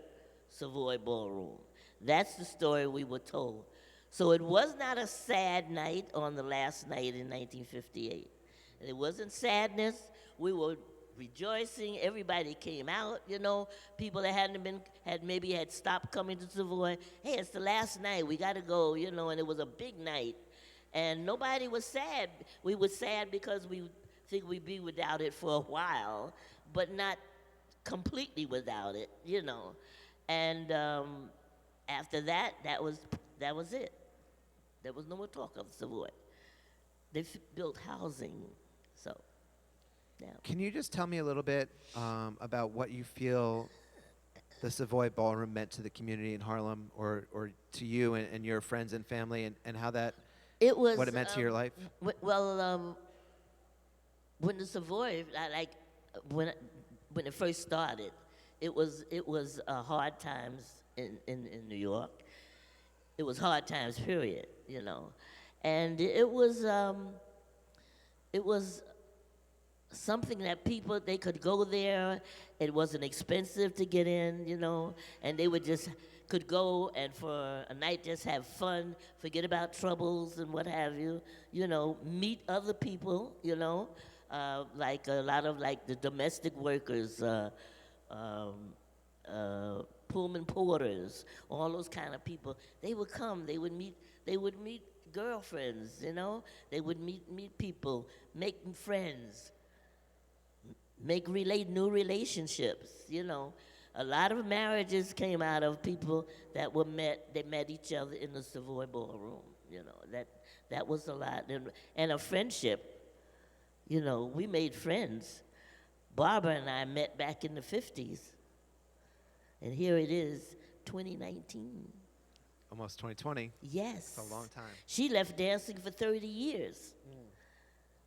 Savoy ballroom. That's the story we were told. So it was not a sad night on the last night in 1958. It wasn't sadness. We were rejoicing. Everybody came out, people that had stopped coming to Savoy. Hey, it's the last night. We got to go, and it was a big night. And nobody was sad. We were sad because we think we'd be without it for a while, but not completely without it, And after that, that was it. There was no more talk of Savoy. They built housing, so, yeah. Can you just tell me a little bit about what you feel the Savoy Ballroom meant to the community in Harlem, or to you and your friends and family, and how that, what it meant to your life? When the Savoy, when it first started, it was hard times in New York. It was hard times, period, and it was something that people, they could go there. It wasn't expensive to get in, and they could go and for a night just have fun, forget about troubles and what have you, meet other people, like a lot of the domestic workers, Pullman porters, all those kind of people. They would come, they would meet girlfriends, they would meet people, make friends, relate new relationships, A lot of marriages came out of people that they met each other in the Savoy Ballroom, that was a lot. And a friendship, we made friends. Barbara and I met back in the 50s. And here it is, 2019. Almost 2020. Yes. It's a long time. She left dancing for 30 years.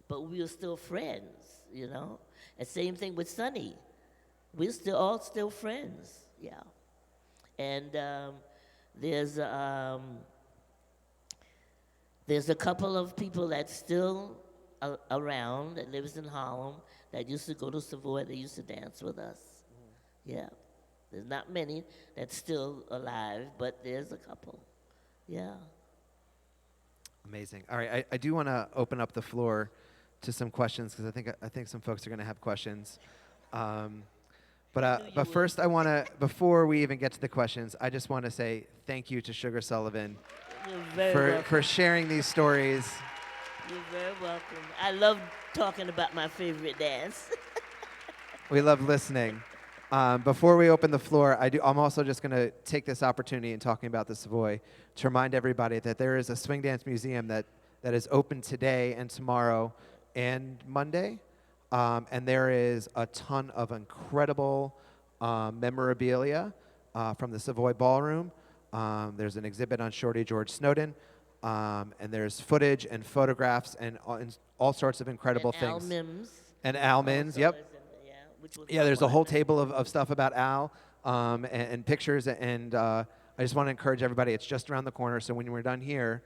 But we were still friends, And same thing with Sonny. We're all still friends, yeah. And there's a couple of people that's still around that lives in Harlem that used to go to Savoy. They used to dance with us. Yeah. There's not many that's still alive, but there's a couple. Yeah. Amazing. All right, I do want to open up the floor to some questions because I think some folks are going to have questions. But first, I want to, before we even get to the questions, I just want to say thank you to Sugar Sullivan for sharing these stories. You're very welcome. I love talking about my favorite dance. We love listening. Before we open the floor, I'm also just going to take this opportunity in talking about the Savoy to remind everybody that there is a swing dance museum that is open today and tomorrow and Monday. And there is a ton of incredible memorabilia from the Savoy Ballroom. There's an exhibit on Shorty George Snowden. And there's footage and photographs and all sorts of incredible things. Al Mims. And Al Mims, yep. Yeah, there's a whole table of stuff about Al and pictures. And I just want to encourage everybody. It's just around the corner. So when we're done here,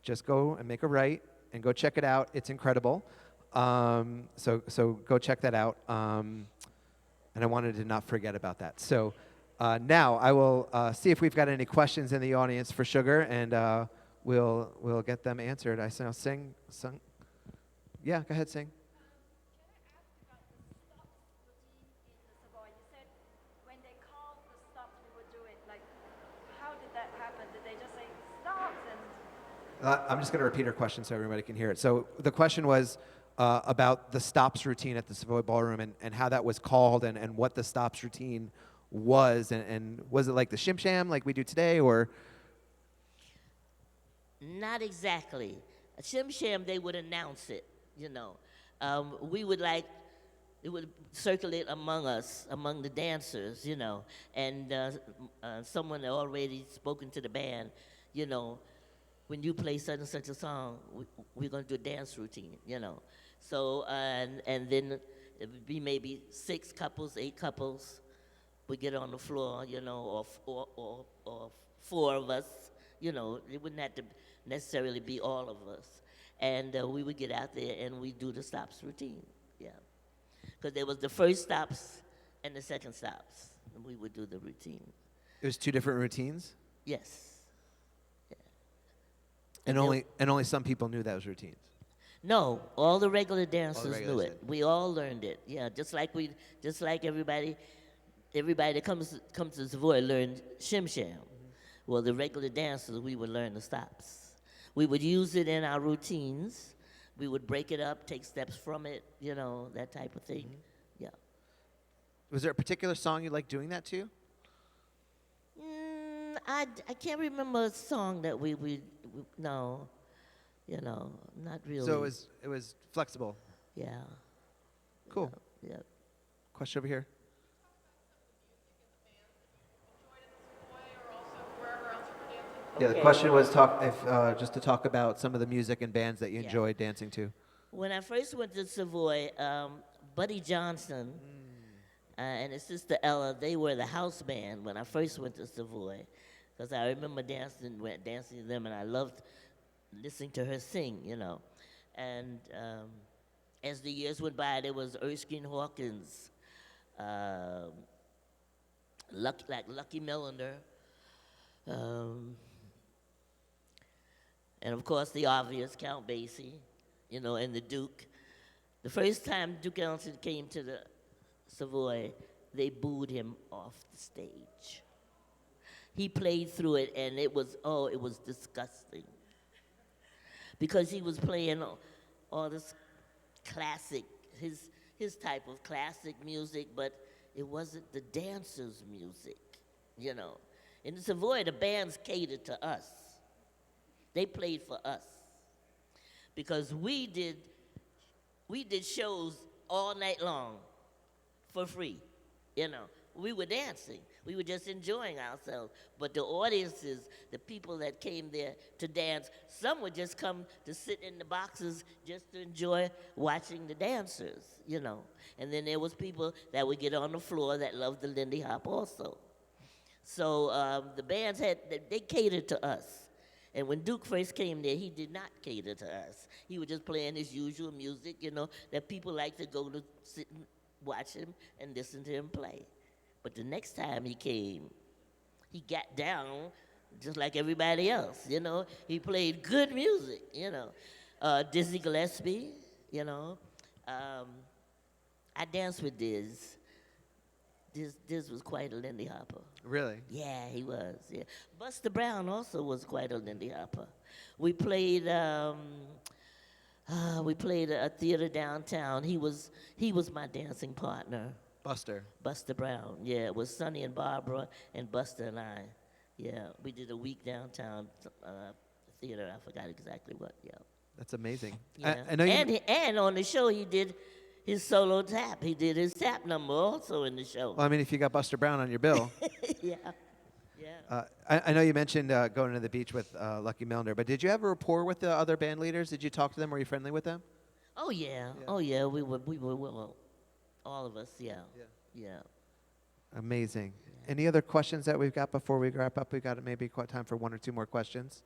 just go and make a right and go check it out. It's incredible. So go check that out. And I wanted to not forget about that. So now I will see if we've got any questions in the audience for Sugar, and we'll get them answered. I say, sing. Yeah, go ahead, sing. I'm just going to repeat her question so everybody can hear it. So the question was about the stops routine at the Savoy Ballroom and how that was called and what the stops routine was. And was it like the Shim Sham like we do today, or? Not exactly. A Shim Sham, they would announce it, We would it would circulate among us, among the dancers, you know, and someone had already spoken to the band, you know, when you play such and such a song, we're going to do a dance routine, you know. So, and then it would be maybe 6 couples, 8 couples. We get on the floor, you know, or 4 of us, you know. It wouldn't have to necessarily be all of us. And we would get out there and we do the stops routine, yeah. Because there was the first stops and the second stops, and we would do the routine. It was 2 different routines? Yes. And only some people knew that was routines. No, all the regular dancers knew regulars it. We all learned it. Yeah, just like everybody that comes to Savoy learned shim sham. Well, the regular dancers, we would learn the stops. We would use it in our routines. We would break it up, take steps from it, you know, that type of thing. Yeah. Was there a particular song you liked doing that to? I can't remember a song that we no, you know, not really. So it was flexible. Yeah. Cool. Yeah. Question over here. Yeah, the question was just to talk about some of the music and bands that you enjoyed dancing to. When I first went to Savoy, Buddy Johnson and his sister Ella, they were the house band when I first went to Savoy. Because I remember dancing with them, and I loved listening to her sing, you know. And as the years went by, there was Erskine Hawkins, Lucky Millender, and of course the obvious Count Basie, you know, and the Duke. The first time Duke Ellington came to the Savoy, they booed him off the stage. He played through it, and it was disgusting. Because he was playing all this classic, his type of classic music, but it wasn't the dancers' music, you know. In the Savoy, the bands catered to us. They played for us. Because we did shows all night long for free, you know. We were dancing. We were just enjoying ourselves. But the audiences, the people that came there to dance, some would just come to sit in the boxes just to enjoy watching the dancers, you know. And then there was people that would get on the floor that loved the Lindy Hop also. So the bands they catered to us. And when Duke first came there, he did not cater to us. He was just playing his usual music, you know, that people like to go to sit and watch him and listen to him play. But the next time he came, he got down just like everybody else, you know. He played good music, you know. Dizzy Gillespie, you know. I danced with Diz. Diz was quite a Lindy Hopper. Really? Yeah, he was, yeah. Buster Brown also was quite a Lindy Hopper. We played a theater downtown. He was my dancing partner. Buster Brown, yeah. It was Sonny and Barbara and Buster and I. Yeah, we did a week downtown theater. I forgot exactly what, yeah. That's amazing. Yeah. I know and on the show, he did his solo tap. He did his tap number also in the show. Well, I mean, if you got Buster Brown on your bill. Yeah. I know you mentioned going to the beach with Lucky Milner, but did you have a rapport with the other band leaders? Did you talk to them? Were you friendly with them? Oh, yeah. Oh, yeah. We were well, all of us, yeah. Yeah. Amazing. Yeah. Any other questions that we've got before we wrap up? We've got maybe time for 1 or 2 more questions.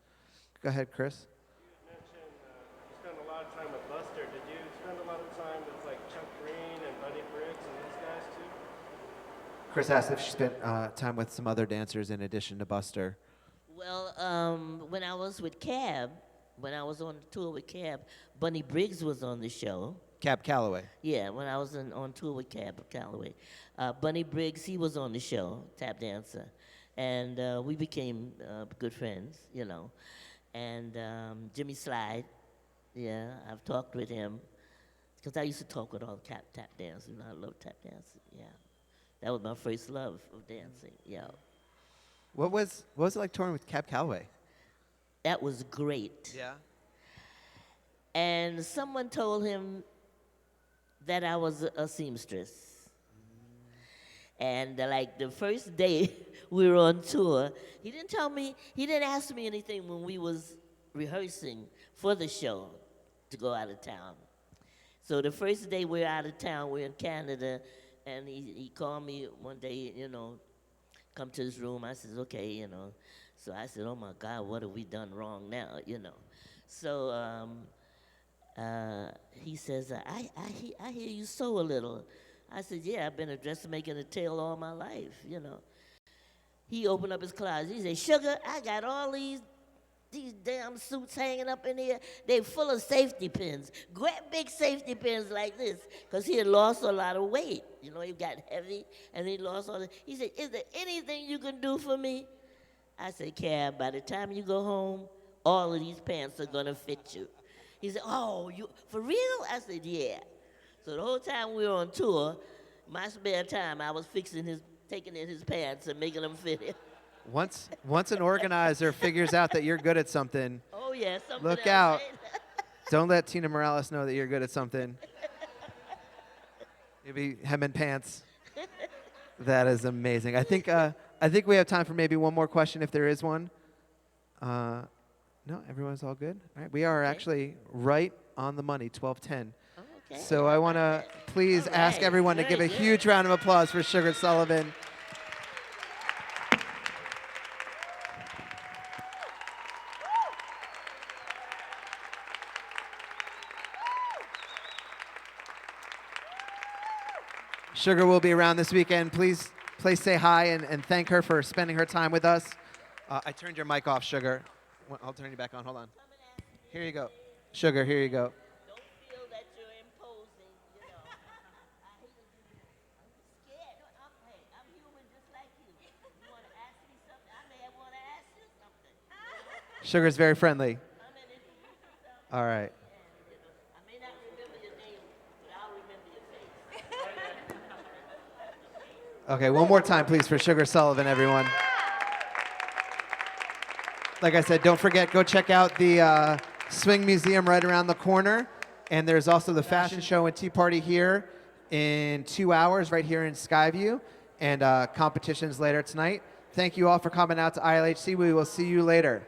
Go ahead, Chris. You mentioned you spent a lot of time with Buster. Did you spend a lot of time with like Chuck Green and Bunny Briggs and those guys too? Chris asked if she spent time with some other dancers in addition to Buster. Well, when I was with Cab, when I was on the tour with Cab, Bunny Briggs was on the show. Cab Calloway. Yeah, when I was on tour with Cab Calloway. Bunny Briggs, he was on the show, tap dancer. And we became good friends, you know. And Jimmy Slide, yeah, I've talked with him. Because I used to talk with all the tap dancers, and I love tap dancing, yeah. That was my first love of dancing, yeah. What was it like touring with Cab Calloway? That was great. Yeah. And someone told him, that I was a seamstress. And like the first day we were on tour, he didn't ask me anything when we was rehearsing for the show to go out of town. So the first day we're out of town, we're in Canada, and he called me one day, come to this room. I says, okay. So I said, oh my God, what have we done wrong now? So he says, I hear you sew a little. I said, yeah, I've been a dressmaker and a tailor all my life. He opened up his closet. He said, Sugar, I got all these damn suits hanging up in here. They full of safety pins. Great big safety pins like this. Because he had lost a lot of weight. He got heavy and he lost all the. He said, is there anything you can do for me? I said, Cab, by the time you go home, all of these pants are going to fit you. He said, oh, you for real? I said, yeah. So the whole time we were on tour, my spare time, I was taking in his pants and making them fit him. Once an organizer figures out that you're good at something, oh yeah, something look else, out. right? Don't let Tina Morales know that you're good at something. You'll be hemming pants. That is amazing. I think we have time for maybe one more question if there is one. No, everyone's all good. All right, we are actually right on the money, 12:10. Oh, okay. So I want to please ask everyone to give a huge round of applause for Sugar Sullivan. Sugar will be around this weekend. Please say hi and thank her for spending her time with us. I turned your mic off, Sugar. I'll turn you back on. Hold on. Here you go. Sugar, here you go. Don't feel that you're imposing, I'm scared. I'm human just like you. You want to ask me something? I may want to ask you something. Sugar's very friendly. Come and introduce yourself. All right. I may not remember your name, but I'll remember your face. Okay, one more time, please, for Sugar Sullivan, everyone. Like I said, don't forget, go check out the Swing Museum right around the corner. And there's also the fashion show and tea party here in 2 hours right here in Skyview. And competitions later tonight. Thank you all for coming out to ILHC. We will see you later.